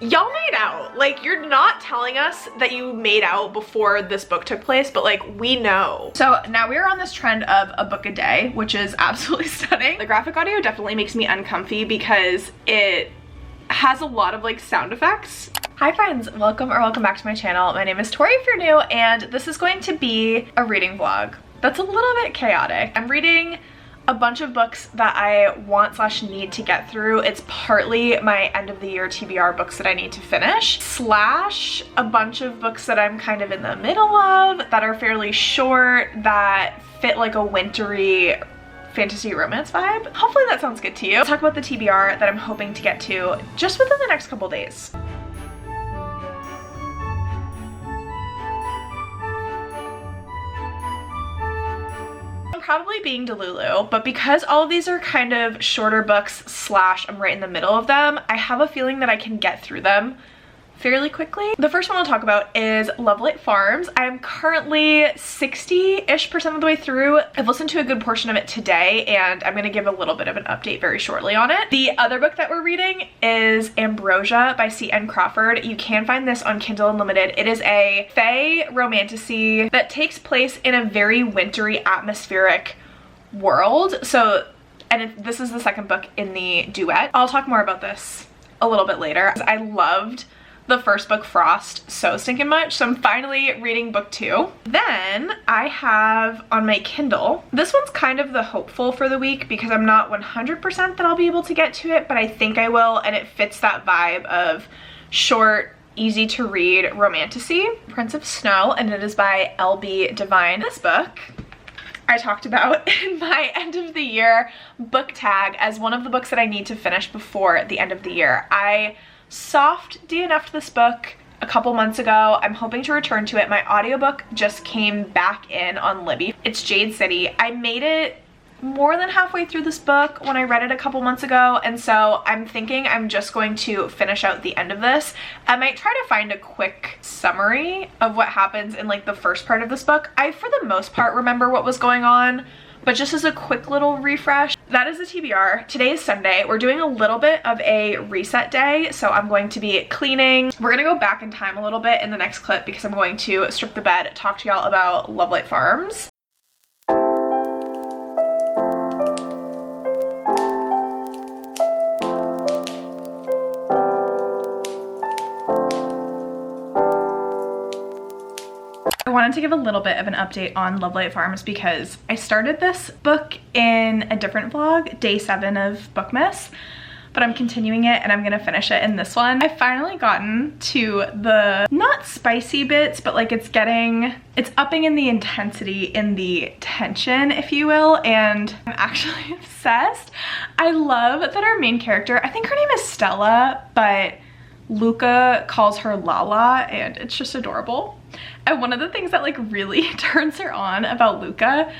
Y'all made out. Like, you're not telling us that you made out before this book took place, but like, we know. So now we're on this trend of a book a day, which is absolutely stunning. The graphic audio definitely makes me uncomfy because it has a lot of like sound effects. Hi friends, welcome back to my channel. My name is Tori if you're new, and this is going to be a reading vlog that's a little bit chaotic. I'm reading a bunch of books that I want / need to get through. It's partly my end of the year TBR books that I need to finish, / a bunch of books that I'm kind of in the middle of that are fairly short, that fit like a wintry fantasy romance vibe. Hopefully that sounds good to you. I'll talk about the TBR that I'm hoping to get to just within the next couple days. Probably being Delulu, but because all of these are kind of shorter books / I'm right in the middle of them, I have a feeling that I can get through them fairly quickly. The first one I'll talk about is Lovelight Farms. I am currently 60-ish% of the way through. I've listened to a good portion of it today, and I'm gonna give a little bit of an update very shortly on it. The other book that we're reading is Ambrosia by C.N. Crawford. You can find this on Kindle Unlimited. It is a fae romantasy that takes place in a very wintry atmospheric world. So, this is the second book in the duet. I'll talk more about this a little bit later. I loved the first book, Frost, so stinking much, so I'm finally reading book 2. Then I have on my Kindle, this one's kind of the hopeful for the week because I'm not 100% that I'll be able to get to it, but I think I will, and it fits that vibe of short, easy to read romantasy. Prince of Snow, and it is by L.B. Devine. This book I talked about in my end of the year book tag as one of the books that I need to finish before the end of the year. I soft DNF'd this book a couple months ago. I'm hoping to return to it. My audiobook just came back in on Libby. It's Jade City. I made it more than halfway through this book when I read it a couple months ago, and so I'm thinking I'm just going to finish out the end of this. I might try to find a quick summary of what happens in like the first part of this book. I, for the most part, remember what was going on, but just as a quick little refresh, that is the TBR. Today is Sunday. We're doing a little bit of a reset day, so I'm going to be cleaning. We're gonna go back in time a little bit in the next clip because I'm going to strip the bed, talk to y'all about Lovelight Farms. I wanted to give a little bit of an update on Lovelight Farms because I started this book in a different vlog, day 7 of BOOKMAS, but I'm continuing it and I'm gonna finish it in this one. I've finally gotten to the, not spicy bits, but like it's upping in the intensity, in the tension, if you will, and I'm actually obsessed. I love that our main character, I think her name is Stella, but Luca calls her Lala, and it's just adorable. And one of the things that like really turns her on about Luca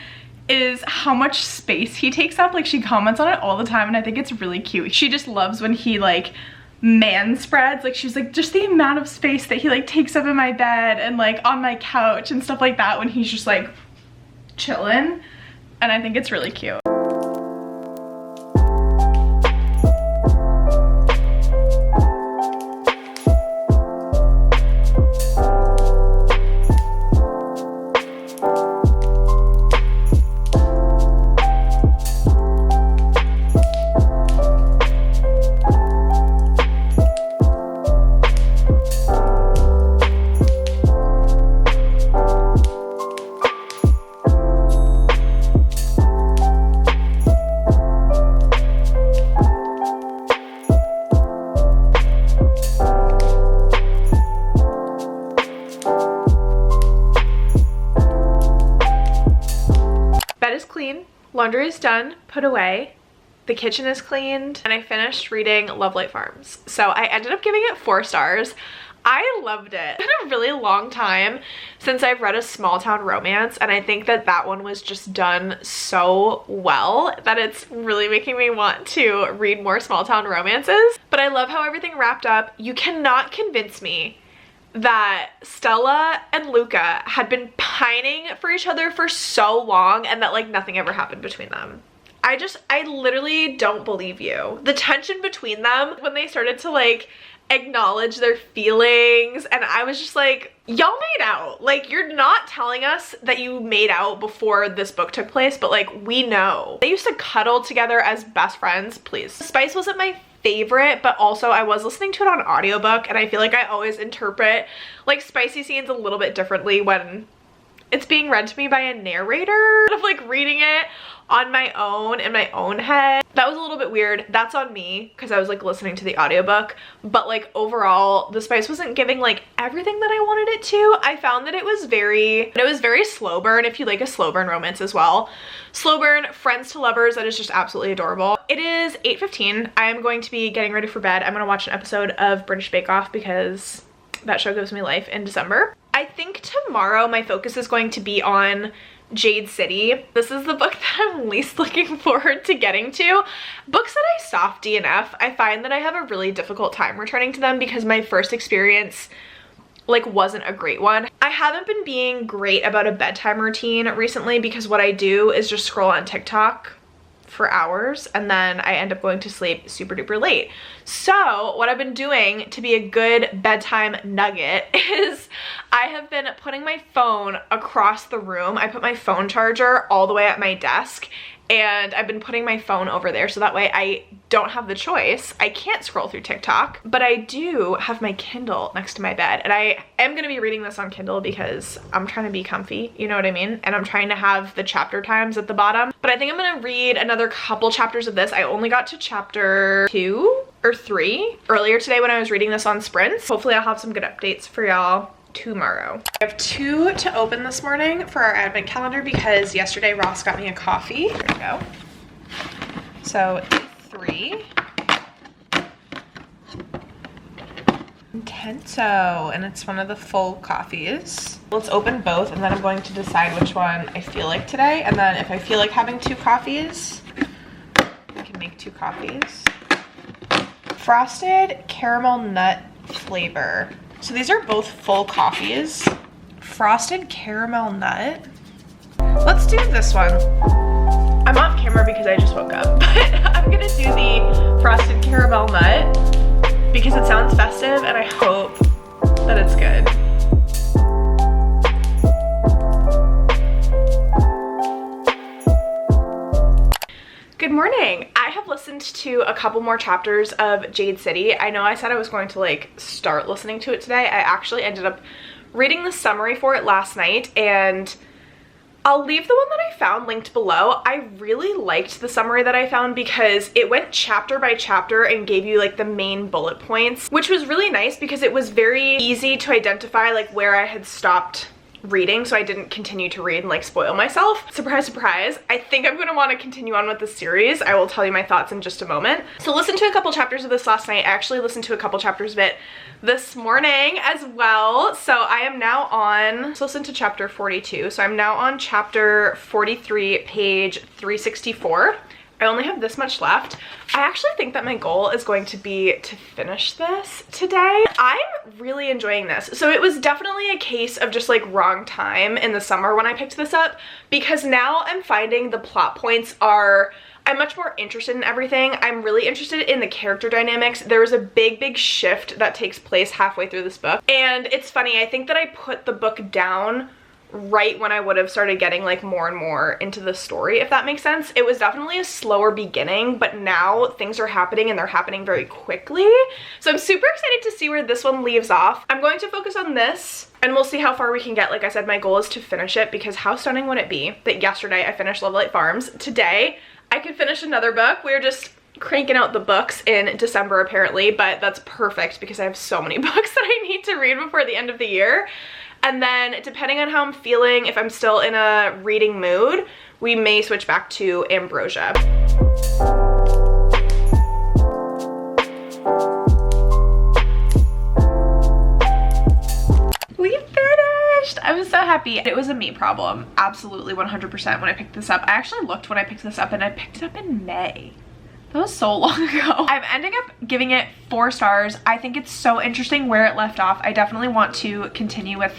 is how much space he takes up. Like, she comments on it all the time, and I think it's really cute. She just loves when he like man spreads. Like, she's like, just the amount of space that he like takes up in my bed and like on my couch and stuff like that when he's just like chilling, and I think it's really cute. Laundry is done, put away, the kitchen is cleaned, and I finished reading Lovelight Farms. So I ended up giving it 4 stars. I loved it. It's been a really long time since I've read a small town romance, and I think that that one was just done so well that it's really making me want to read more small town romances. But I love how everything wrapped up. You cannot convince me that Stella and Luca had been pining for each other for so long and that like nothing ever happened between them. I literally don't believe you. The tension between them when they started to like acknowledge their feelings, and I was just like, y'all made out. Like, you're not telling us that you made out before this book took place, but like, we know. They used to cuddle together as best friends, please. Spice wasn't my favorite, but also I was listening to it on audiobook, and I feel like I always interpret like spicy scenes a little bit differently when it's being read to me by a narrator, of like reading it on my own in my own head. That was a little bit weird. That's on me because I was like listening to the audiobook, but like overall the spice wasn't giving like everything that I wanted it to. I found that it was very slow burn, if you like a slow burn romance as well. Slow burn, friends to lovers, that is just absolutely adorable. It is 8:15. I am going to be getting ready for bed. I'm gonna watch an episode of British Bake Off because that show gives me life in December. I think tomorrow my focus is going to be on Jade City. This is the book that I'm least looking forward to getting to. Books that I soft DNF, I find that I have a really difficult time returning to them because my first experience like wasn't a great one. I haven't been being great about a bedtime routine recently because what I do is just scroll on TikTok for hours and then I end up going to sleep super duper late. So what I've been doing to be a good bedtime nugget is I have been putting my phone across the room. I put my phone charger all the way at my desk and I've been putting my phone over there so that way I don't have the choice. I can't scroll through TikTok, but I do have my Kindle next to my bed, and I am gonna be reading this on Kindle because I'm trying to be comfy, you know what I mean? And I'm trying to have the chapter times at the bottom, but I think I'm gonna read another couple chapters of this. I only got to chapter 2 or 3 earlier today when I was reading this on sprints. Hopefully I'll have some good updates for y'all tomorrow. I have 2 to open this morning for our advent calendar because yesterday Ross got me a coffee. There we go. So 3. Intenso, and it's one of the full coffees. Let's open both and then I'm going to decide which one I feel like today, and then if I feel like having 2 coffees, I can make 2 coffees. Frosted caramel nut flavor. So these are both full coffees. Frosted caramel nut. Let's do this one. I'm off camera because I just woke up, but I'm gonna do the frosted caramel nut because it sounds festive and I hope that it's good. Good morning. I have listened to a couple more chapters of Jade City. I know I said I was going to like start listening to it today. I actually ended up reading the summary for it last night, and I'll leave the one that I found linked below. I really liked the summary that I found because it went chapter by chapter and gave you like the main bullet points, which was really nice because it was very easy to identify like where I had stopped reading, so I didn't continue to read and like spoil myself. Surprise, surprise. I think I'm going to want to continue on with the series. I will tell you my thoughts in just a moment. So listen to a couple chapters of this last night. I actually listened to a couple chapters of it this morning as well. So I am now on, let's listen to chapter 42. So I'm now on chapter 43, page 364. I only have this much left. I actually think that my goal is going to be to finish this today. I'm really enjoying this. So it was definitely a case of just like wrong time in the summer when I picked this up, because now I'm finding the plot points are, I'm much more interested in everything. I'm really interested in the character dynamics. There was a big shift that takes place halfway through this book. And it's funny, I think that I put the book down right when I would have started getting like more and more into the story, if that makes sense. It was definitely a slower beginning, but now things are happening and they're happening very quickly. So I'm super excited to see where this one leaves off. I'm going to focus on this and we'll see how far we can get. Like I said, my goal is to finish it because how stunning would it be that yesterday I finished Love Light Farms. Today I could finish another book. We're just cranking out the books in December apparently, but that's perfect because I have so many books that I need to read before the end of the year. And then depending on how I'm feeling, if I'm still in a reading mood, we may switch back to Ambrosia. We finished! I'm so happy. It was a me problem, absolutely 100% when I picked this up. I actually looked when I picked this up and I picked it up in May. That was so long ago. I'm ending up giving it 4 stars. I think it's so interesting where it left off. I definitely want to continue with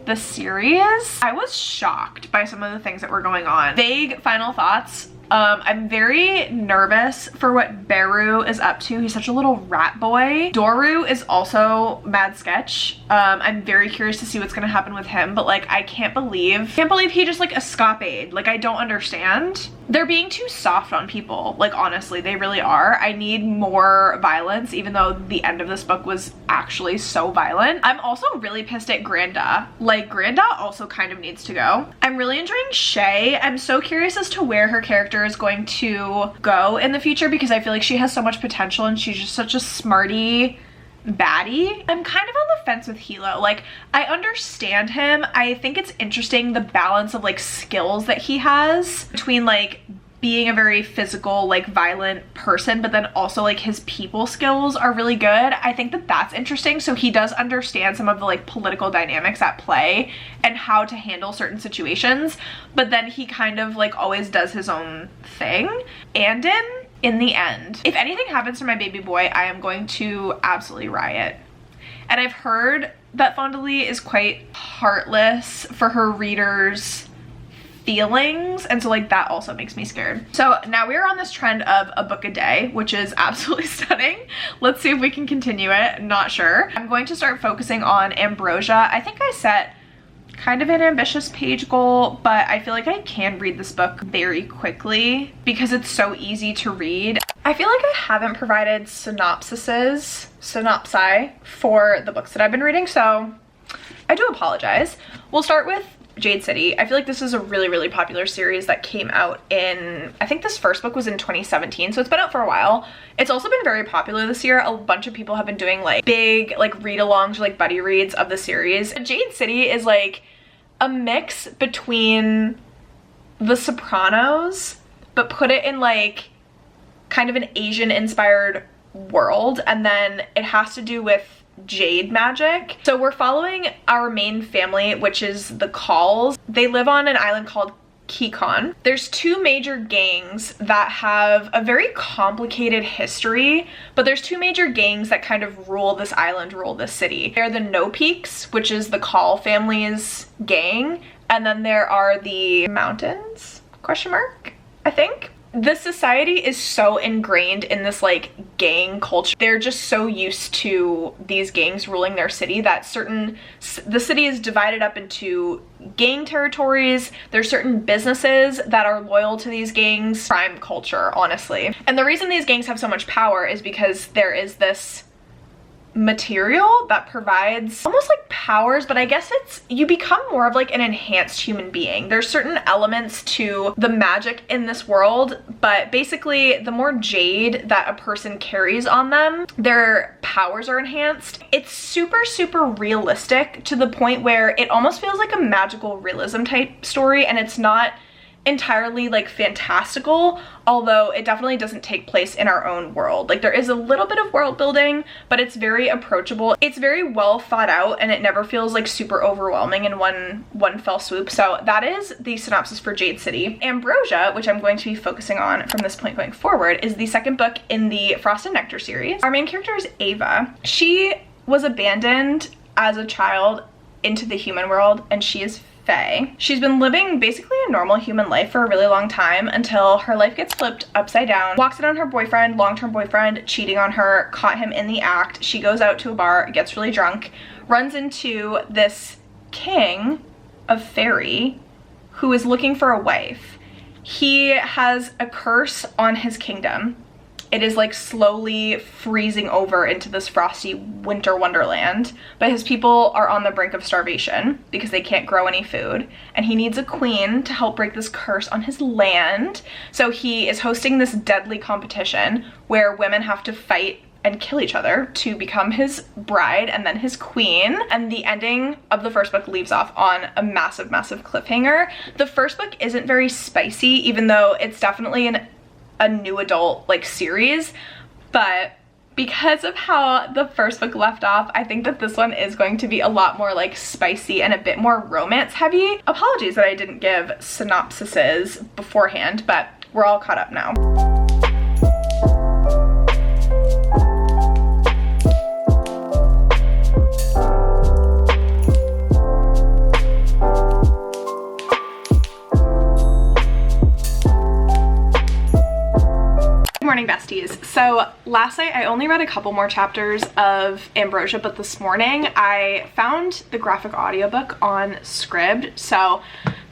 the series. I was shocked by some of the things that were going on. Vague final thoughts I'm very nervous for what Beru is up to. He's such a little rat boy. Doru is also mad sketch. I'm very curious to see what's gonna happen with him, but like I can't believe he just like escapade. Like I don't understand. They're being too soft on people. Like honestly, they really are. I need more violence, even though the end of this book was actually so violent. I'm also really pissed at Granda. Like Granda also kind of needs to go. I'm really enjoying Shay. I'm so curious as to where her character is going to go in the future because I feel like she has so much potential and she's just such a smarty baddie. I'm kind of on the fence with Hilo. Like I understand him. I think it's interesting the balance of like skills that he has between like being a very physical, like violent person, but then also like his people skills are really good. I think that that's interesting. So he does understand some of the like political dynamics at play and how to handle certain situations, but then he kind of like always does his own thing. And in the end, if anything happens to my baby boy, I am going to absolutely riot. And I've heard that Fondly is quite heartless for her readers' feelings, and so like that also makes me scared. So now we are on this trend of a book a day, which is absolutely stunning. Let's see if we can continue it. Not sure. I'm going to start focusing on Ambrosia. I think I set kind of an ambitious page goal, but I feel like I can read this book very quickly because it's so easy to read. I feel like I haven't provided synopsi for the books that I've been reading, so I do apologize. We'll start with Jade City. I feel like this is a really popular series that came out in, I think this first book was in 2017, so it's been out for a while. It's also been very popular this year. A bunch of people have been doing like big like read-alongs or like buddy reads of the series. Jade City is like a mix between The Sopranos, but put it in like kind of an Asian inspired world, and then it has to do with jade magic. So we're following our main family, which is the Calls. They live on an island called Kikon. There's two major gangs that have a very complicated history, but there's two major gangs that kind of rule this island, rule this city. They're the No Peaks, which is the Call family's gang, and then there are the Mountains, question mark, I think. The society is so ingrained in this like gang culture. They're just so used to these gangs ruling their city that the city is divided up into gang territories. There's certain businesses that are loyal to these gangs. Crime culture, honestly. And the reason these gangs have so much power is because there is this material that provides almost like powers, but I guess it's, you become more of like an enhanced human being. There's certain elements to the magic in this world, but basically the more jade that a person carries on them, their powers are enhanced. It's super realistic to the point where it almost feels like a magical realism type story, and it's not entirely like fantastical, although it definitely doesn't take place in our own world. Like there is a little bit of world building, but it's very approachable. It's very well thought out, and it never feels like super overwhelming in one fell swoop. So that is the synopsis for Jade City. Ambrosia, which I'm going to be focusing on from this point going forward, is the second book in the Frost and Nectar series. Our main character is Ava. She was abandoned as a child into the human world, and she is Faye. She's been living basically a normal human life for a really long time until her life gets flipped upside down. Walks in on her boyfriend, long-term boyfriend, cheating on her, caught him in the act. She goes out to a bar, gets really drunk, runs into this king of fairy who is looking for a wife. He has a curse on his kingdom. It is like slowly freezing over into this frosty winter wonderland, but his people are on the brink of starvation because they can't grow any food, and he needs a queen to help break this curse on his land. So he is hosting this deadly competition where women have to fight and kill each other to become his bride and then his queen. And the ending of the first book leaves off on a massive cliffhanger. The first book isn't very spicy, even though it's definitely a new adult like series, but because of how the first book left off, I think that this one is going to be a lot more like spicy and a bit more romance heavy. Apologies that I didn't give synopsises beforehand, but we're all caught up now. So last night I only read a couple more chapters of Ambrosia, but this morning I found the graphic audiobook on Scribd, so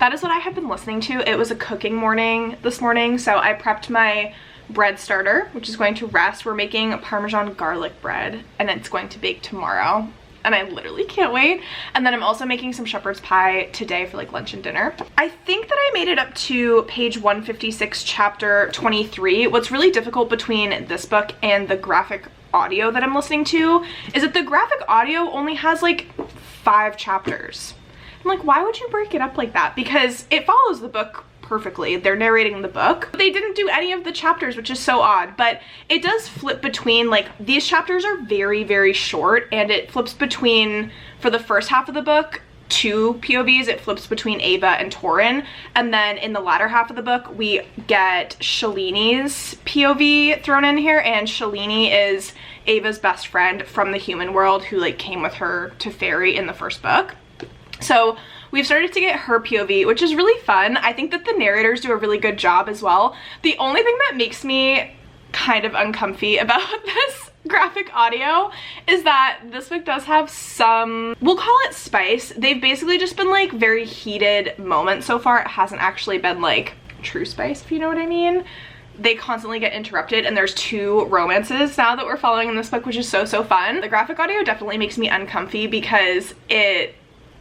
that is what I have been listening to. It was a cooking morning this morning, so I prepped my bread starter, which is going to rest. We're making Parmesan garlic bread and it's going to bake tomorrow. And I literally can't wait. And then I'm also making some shepherd's pie today for like lunch and dinner. I think that I made it up to page 156, chapter 23. What's really difficult between this book and the graphic audio that I'm listening to is that the graphic audio only has like 5 chapters. I'm like, why would you break it up like that? Because it follows the book perfectly. They're narrating the book. They didn't do any of the chapters, which is so odd, but it does flip between, like, these chapters are very, very short, and it flips between, for the first half of the book, 2 POVs. It flips between Ava and Torin, and then in the latter half of the book, we get Shalini's POV thrown in here, and Shalini is Ava's best friend from the human world who, like, came with her to Fairy in the first book. So we've started to get her POV, which is really fun. I think that the narrators do a really good job as well. The only thing that makes me kind of uncomfy about this graphic audio is that this book does have some, we'll call it spice. They've basically just been like very heated moments so far. It hasn't actually been like true spice, if you know what I mean. They constantly get interrupted, and there's 2 romances now that we're following in this book, which is so fun. The graphic audio definitely makes me uncomfy because it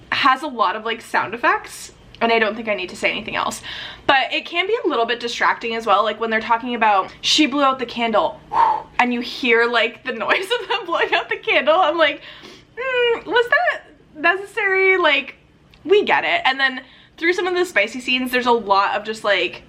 has a lot of like sound effects, and I don't think I need to say anything else, but it can be a little bit distracting as well. Like when they're talking about she blew out the candle and you hear like the noise of them blowing out the candle, I'm like, was that necessary? Like, we get it. And then through some of the spicy scenes, there's a lot of just like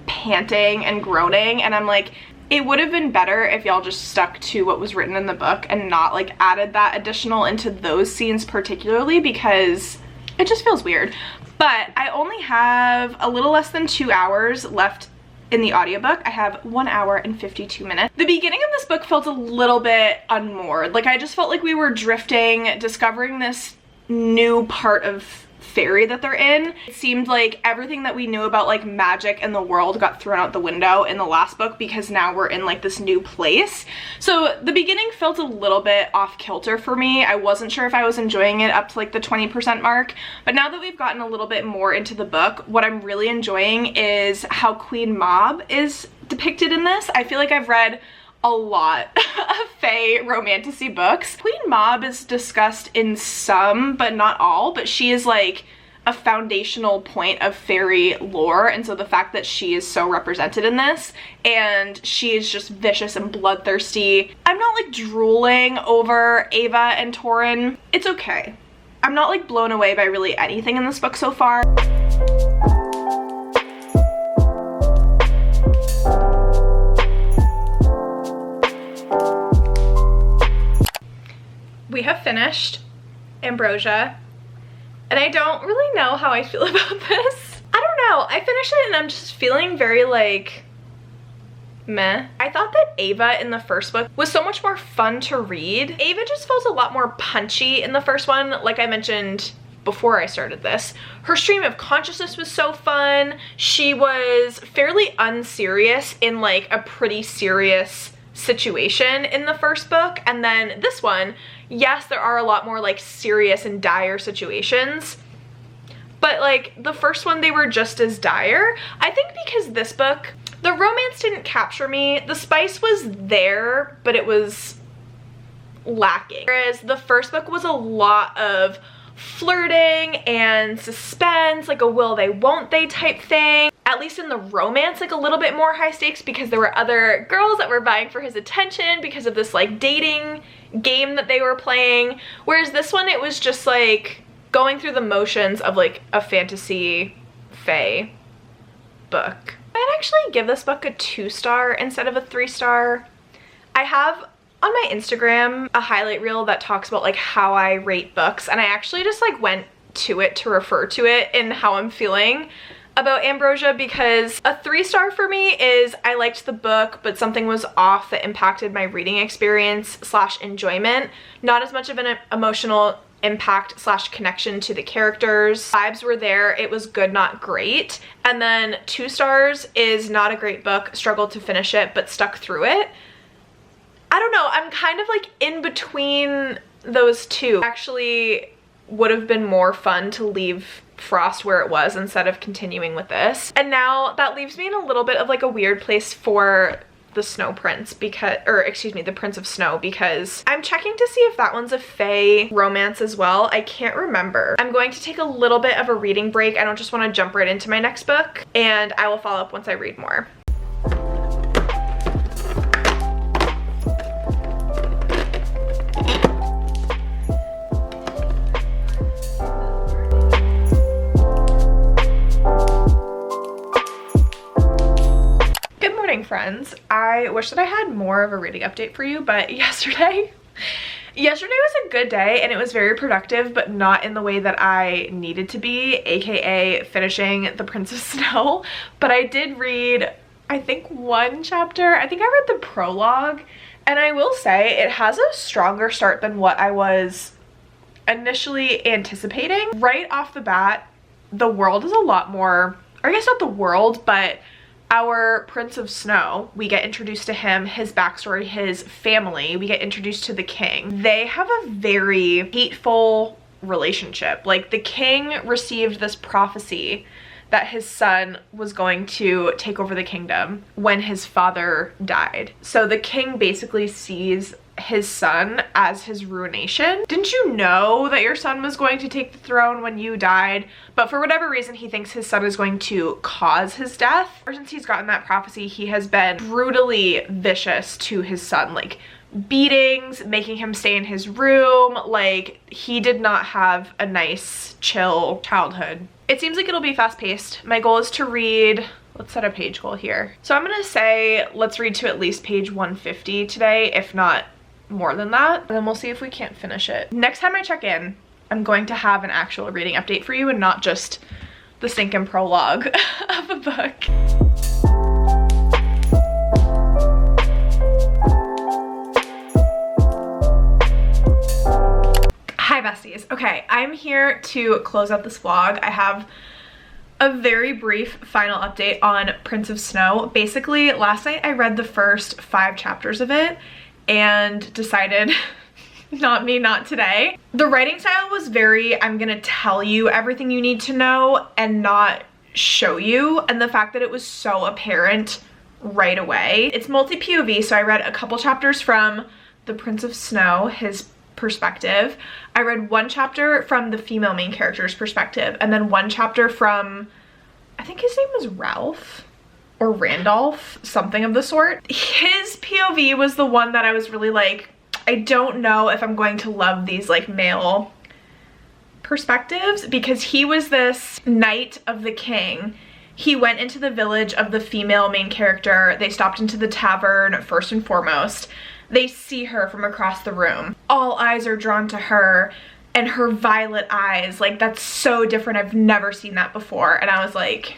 panting and groaning, and I'm like, it would have been better if y'all just stuck to what was written in the book and not like added that additional into those scenes particularly, because it just feels weird. But I only have a little less than 2 hours left in the audiobook. I have 1 hour and 52 minutes. The beginning of this book felt a little bit unmoored. Like I just felt like we were drifting, discovering this new part of Fairy that they're in. It seemed like everything that we knew about like magic and the world got thrown out the window in the last book, because now we're in like this new place. So the beginning felt a little bit off kilter for me. I wasn't sure if I was enjoying it up to like the 20% mark, but now that we've gotten a little bit more into the book, what I'm really enjoying is how Queen Mab is depicted in this. I feel like I've read a lot of fae romantasy books. Queen Mab is discussed in some, but not all, but she is like a foundational point of fairy lore, and so the fact that she is so represented in this, and she is just vicious and bloodthirsty. I'm not like drooling over Ava and Torin. It's okay. I'm not like blown away by really anything in this book so far. We have finished Ambrosia, and I don't really know how I feel about this. I don't know. I finished it and I'm just feeling very like meh. I thought that Ava in the first book was so much more fun to read. Ava just felt a lot more punchy in the first one, like I mentioned before I started this. Her stream of consciousness was so fun. She was fairly unserious in like a pretty serious situation in the first book, and then this one, yes, there are a lot more like serious and dire situations, but like the first one, they were just as dire. I think because this book, the romance didn't capture me. The spice was there, but it was lacking, whereas the first book was a lot of flirting and suspense, like a will they won't they type thing. At least in the romance, like a little bit more high stakes, because there were other girls that were vying for his attention because of this like dating game that they were playing. Whereas this one, it was just like going through the motions of like a fantasy fae book. I'd actually give this book a 2-star instead of a 3-star. I have on my Instagram a highlight reel that talks about like how I rate books, and I actually just like went to it to refer to it in how I'm feeling about Ambrosia, because a 3-star for me is I liked the book, but something was off that impacted my reading experience / enjoyment. Not as much of an emotional impact slash connection to the characters. Vibes were there. It was good, not great. And then 2 stars is not a great book, struggled to finish it, but stuck through it. I don't know, I'm kind of like in between those two. Actually would have been more fun to leave Frost where it was instead of continuing with this. And now that leaves me in a little bit of like a weird place for the Snow Prince because, or excuse me, the Prince of Snow, because I'm checking to see if that one's a fae romance as well. I can't remember. I'm going to take a little bit of a reading break. I don't just want to jump right into my next book, and I will follow up once I read more. Friends, I wish that I had more of a reading update for you, but yesterday was a good day and it was very productive, but not in the way that I needed to be, aka finishing The Prince of Snow. But I did read, I think, 1 chapter. I think I read the prologue, and I will say it has a stronger start than what I was initially anticipating. Right off the bat, the world is a lot more, or I guess not the world, but our Prince of Snow, we get introduced to him, his backstory, his family, we get introduced to the king. They have a very hateful relationship. Like, the king received this prophecy that his son was going to take over the kingdom when his father died. So the king basically sees his son as his ruination. Didn't you know that your son was going to take the throne when you died? But for whatever reason, he thinks his son is going to cause his death. Ever since he's gotten that prophecy, he has been brutally vicious to his son, like beatings, making him stay in his room. Like, he did not have a nice, chill childhood. It seems like it'll be fast-paced. My goal is to read, let's set a page goal here. So I'm gonna say let's read to at least page 150 today, if not more than that, and then we'll see if we can't finish it. Next time I check in, I'm going to have an actual reading update for you and not just the stinking prologue of a book. Hi besties. Okay, I'm here to close out this vlog. I have a very brief final update on Prince of Snow. Basically, last night I read the first 5 chapters of it and decided not me, not today. The writing style was very, I'm gonna tell you everything you need to know and not show you, and the fact that it was so apparent right away. It's multi-POV, so I read a couple chapters from the Prince of Snow, his perspective. I read 1 chapter from the female main character's perspective, and then 1 chapter from, I think his name was Ralph or Randolph, something of the sort. His POV was the one that I was really like, I don't know if I'm going to love these like male perspectives, because he was this knight of the king. He went into the village of the female main character. They stopped into the tavern first and foremost. They see her from across the room. All eyes are drawn to her and her violet eyes. Like, that's so different. I've never seen that before. And I was like,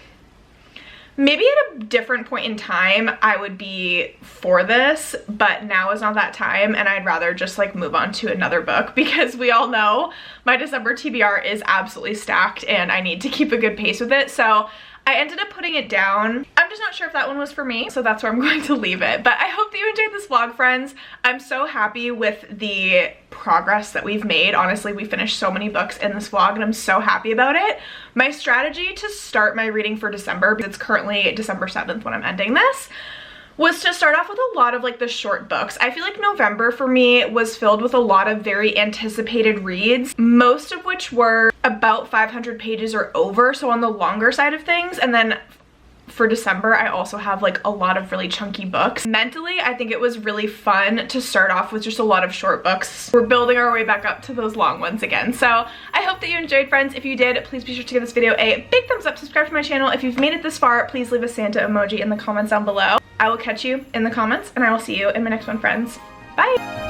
maybe at a different point in time I would be for this, but now is not that time, and I'd rather just like move on to another book, because we all know my December TBR is absolutely stacked and I need to keep a good pace with it. So I ended up putting it down. I'm just not sure if that one was for me, so that's where I'm going to leave it. But I hope that you enjoyed this vlog, friends. I'm so happy with the progress that we've made. Honestly, we finished so many books in this vlog and I'm so happy about it. My strategy to start my reading for December, because it's currently December 7th when I'm ending this, was to start off with a lot of like the short books. I feel like November for me was filled with a lot of very anticipated reads, most of which were about 500 pages or over, so on the longer side of things. And then for December, I also have like a lot of really chunky books. Mentally, I think it was really fun to start off with just a lot of short books. We're building our way back up to those long ones again. So I hope that you enjoyed, friends. If you did, please be sure to give this video a big thumbs up, subscribe to my channel. If you've made it this far, please leave a Santa emoji in the comments down below. I will catch you in the comments, and I will see you in my next one, friends. Bye!